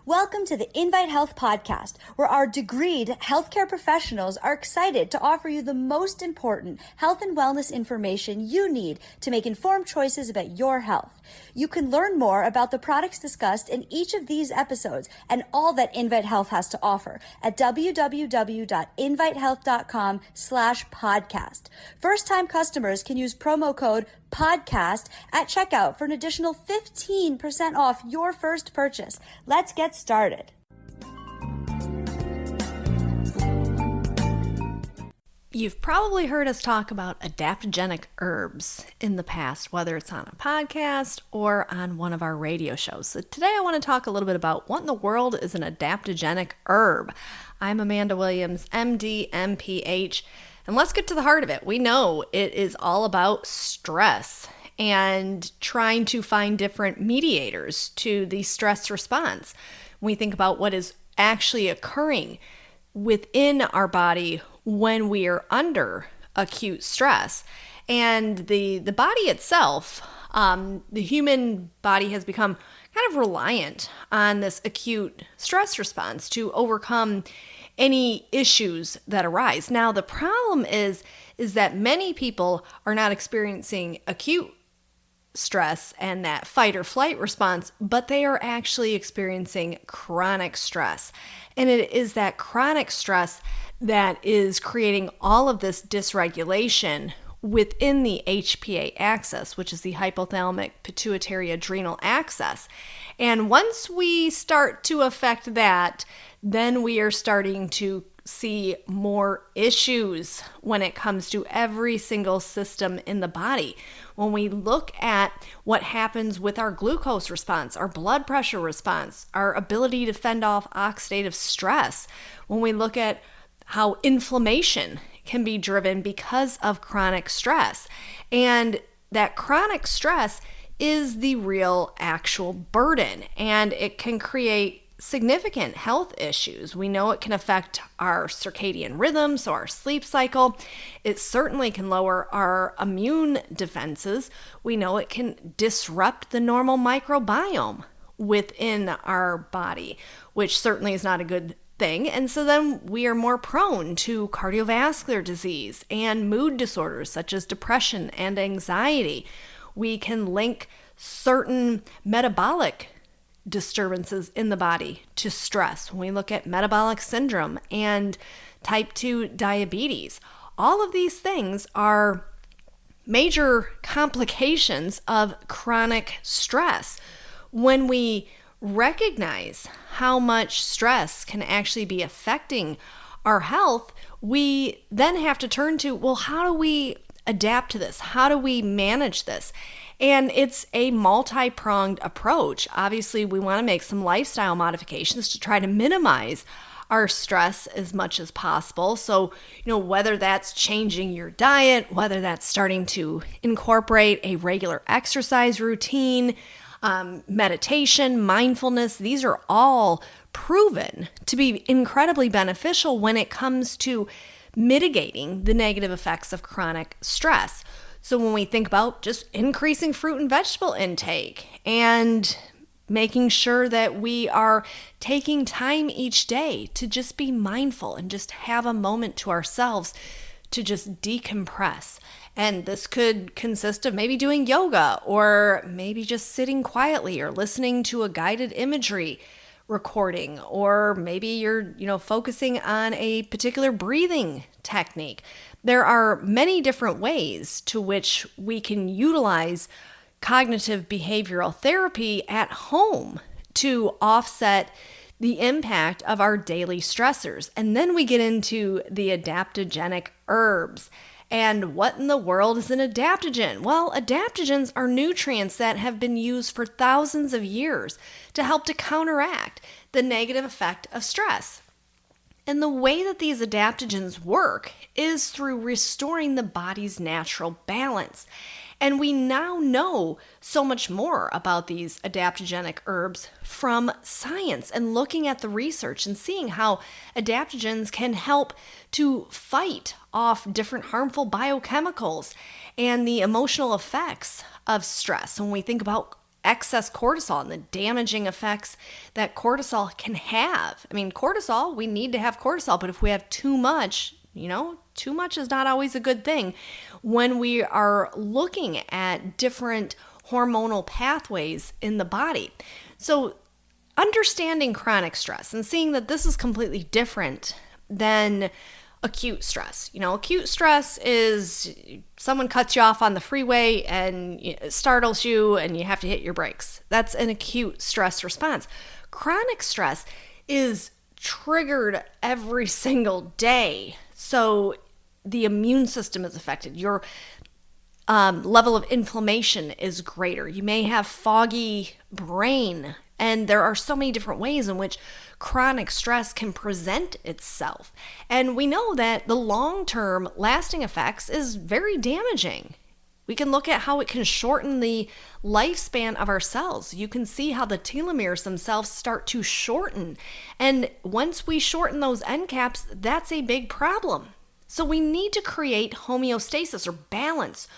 Welcome to the Invite Health podcast, where our degreed healthcare professionals are excited to offer you the most important health and wellness information you need to make informed choices about your health. You can learn more about the products discussed in each of these episodes and all that Invite Health has to offer at www.invitehealth.com/podcast. First-time customers can use promo code podcast at checkout for an additional 15% off your first purchase. Let's get started. You've probably heard us talk about adaptogenic herbs in the past, whether it's on a podcast or on one of our radio shows. So today I want to talk a little bit about what in the world is an adaptogenic herb. I'm Amanda Williams, MD, MPH. And let's get to the heart of it. We know it is all about stress and trying to find different mediators to the stress response. When we think about what is actually occurring within our body when we are under acute stress. And the body itself, the human body has become kind of reliant on this acute stress response to overcome any issues that arise. Now, the problem is that many people are not experiencing acute stress and that fight or flight response, but they are actually experiencing chronic stress. And it is that chronic stress that is creating all of this dysregulation within the HPA axis, which is the hypothalamic pituitary adrenal axis. And once we start to affect that, then we are starting to see more issues when it comes to every single system in the body. When we look at what happens with our glucose response, our blood pressure response, our ability to fend off oxidative stress, when we look at how inflammation can be driven because of chronic stress. And that chronic stress is the real actual burden, and it can create significant health issues. We know it can affect our circadian rhythm, so our sleep cycle. It certainly can lower our immune defenses. We know it can disrupt the normal microbiome within our body, which certainly is not a good thing. And so then we are more prone to cardiovascular disease and mood disorders such as depression and anxiety. We can link certain metabolic disturbances in the body to stress. When we look at metabolic syndrome and type 2 diabetes, all of these things are major complications of chronic stress. When we recognize how much stress can actually be affecting our health, we then have to turn to, well, how do we adapt to this? How do we manage this? And it's a multi-pronged approach. Obviously, we want to make some lifestyle modifications to try to minimize our stress as much as possible. So, whether that's changing your diet, whether that's starting to incorporate a regular exercise routine, meditation, mindfulness, these are all proven to be incredibly beneficial when it comes to mitigating the negative effects of chronic stress. So when we think about just increasing fruit and vegetable intake and making sure that we are taking time each day to just be mindful and just have a moment to ourselves to just decompress. And this could consist of maybe doing yoga or maybe just sitting quietly or listening to a guided imagery recording, or maybe you're, focusing on a particular breathing technique. There are many different ways to which we can utilize cognitive behavioral therapy at home to offset the impact of our daily stressors. And then we get into the adaptogenic herbs. And what in the world is an adaptogen? Well, adaptogens are nutrients that have been used for thousands of years to help to counteract the negative effect of stress. And the way that these adaptogens work is through restoring the body's natural balance. And we now know so much more about these adaptogenic herbs from science and looking at the research and seeing how adaptogens can help to fight off different harmful biochemicals and the emotional effects of stress. When we think about excess cortisol and the damaging effects that cortisol can have. I mean, cortisol, we need to have cortisol, but if we have too much, too much is not always a good thing when we are looking at different hormonal pathways in the body. So understanding chronic stress and seeing that this is completely different than acute stress. Acute stress is someone cuts you off on the freeway and it startles you and you have to hit your brakes. That's an acute stress response. Chronic stress is triggered every single day. So the immune system is affected. Your level of inflammation is greater. You may have foggy brain. And there are so many different ways in which chronic stress can present itself. And we know that the long-term lasting effects is very damaging. We can look at how it can shorten the lifespan of our cells. You can see how the telomeres themselves start to shorten. And once we shorten those end caps, that's a big problem. So we need to create homeostasis or balance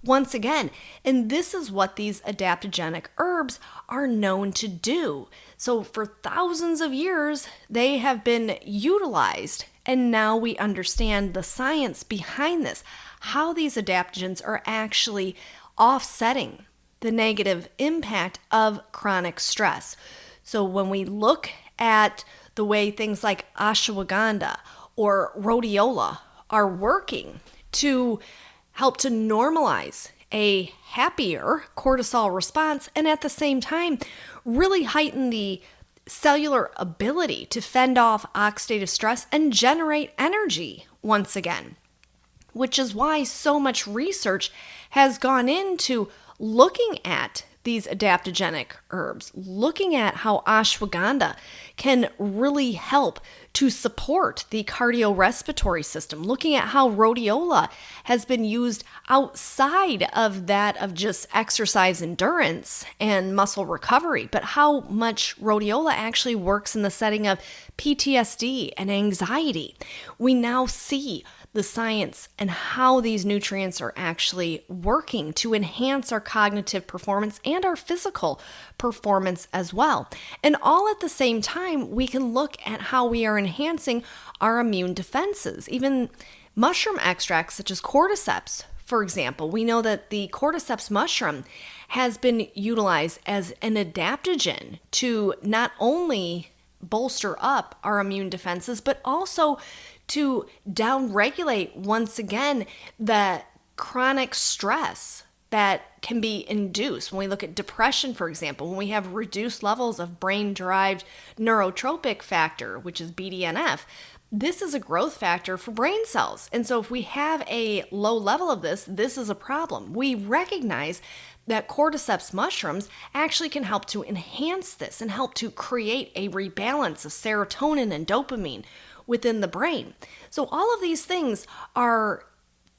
once again. And this is what these adaptogenic herbs are known to do. So for thousands of years, they have been utilized. And now we understand the science behind this, how these adaptogens are actually offsetting the negative impact of chronic stress. So when we look at the way things like ashwagandha or rhodiola are working to help to normalize a happier cortisol response and at the same time really heighten the cellular ability to fend off oxidative stress and generate energy once again, which is why so much research has gone into looking at these adaptogenic herbs, looking at how ashwagandha can really help to support the cardiorespiratory system, looking at how rhodiola has been used outside of that of just exercise endurance and muscle recovery, but how much rhodiola actually works in the setting of PTSD and anxiety. We now see the science and how these nutrients are actually working to enhance our cognitive performance and our physical performance as well. And all at the same time, we can look at how we are enhancing our immune defenses. Even mushroom extracts such as cordyceps, for example, we know that the cordyceps mushroom has been utilized as an adaptogen to not only bolster up our immune defenses, but also to downregulate once again the chronic stress that can be induced. When we look at depression, for example, when we have reduced levels of brain-derived neurotropic factor, which is BDNF, this is a growth factor for brain cells. And so if we have a low level of this is a problem. We recognize that cordyceps mushrooms actually can help to enhance this and help to create a rebalance of serotonin and dopamine within the brain. So all of these things are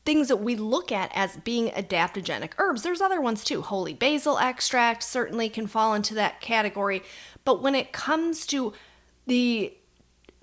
things that we look at as being adaptogenic herbs. There's other ones too. Holy basil extract certainly can fall into that category. But when it comes to the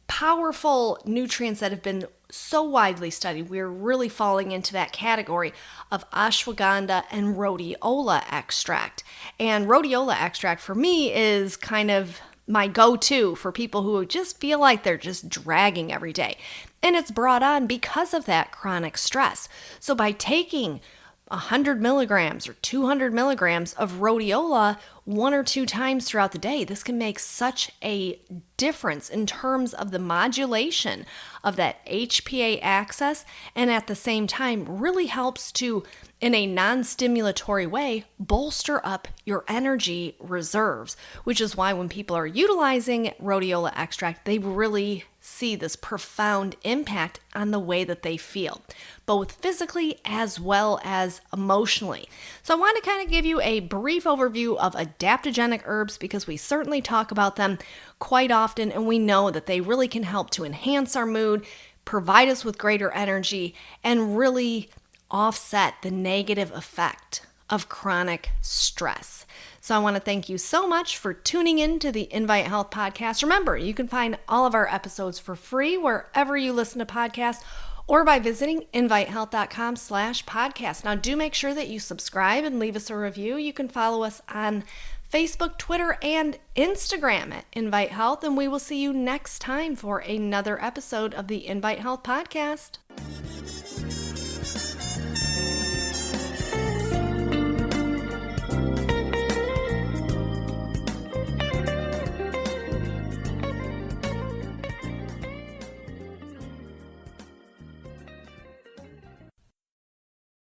powerful nutrients that have been so widely studied, we're really falling into that category of ashwagandha and rhodiola extract. And rhodiola extract for me is kind of my go-to for people who just feel like they're just dragging every day. And it's brought on because of that chronic stress. So by taking 100 milligrams or 200 milligrams of rhodiola 1 or 2 times throughout the day, this can make such a difference in terms of the modulation of that HPA axis, and at the same time really helps to, in a non-stimulatory way, bolster up your energy reserves, which is why when people are utilizing rhodiola extract, they really see this profound impact on the way that they feel, both physically as well as emotionally. So I want to kind of give you a brief overview of adaptogenic herbs because we certainly talk about them quite often, and we know that they really can help to enhance our mood, provide us with greater energy, and really offset the negative effect of chronic stress. So I want to thank you so much for tuning in to the Invite Health podcast. Remember, you can find all of our episodes for free wherever you listen to podcasts or by visiting invitehealth.com/podcast. Now do make sure that you subscribe and leave us a review. You can follow us on Facebook, Twitter, and Instagram at Invite Health, and we will see you next time for another episode of the Invite Health Podcast.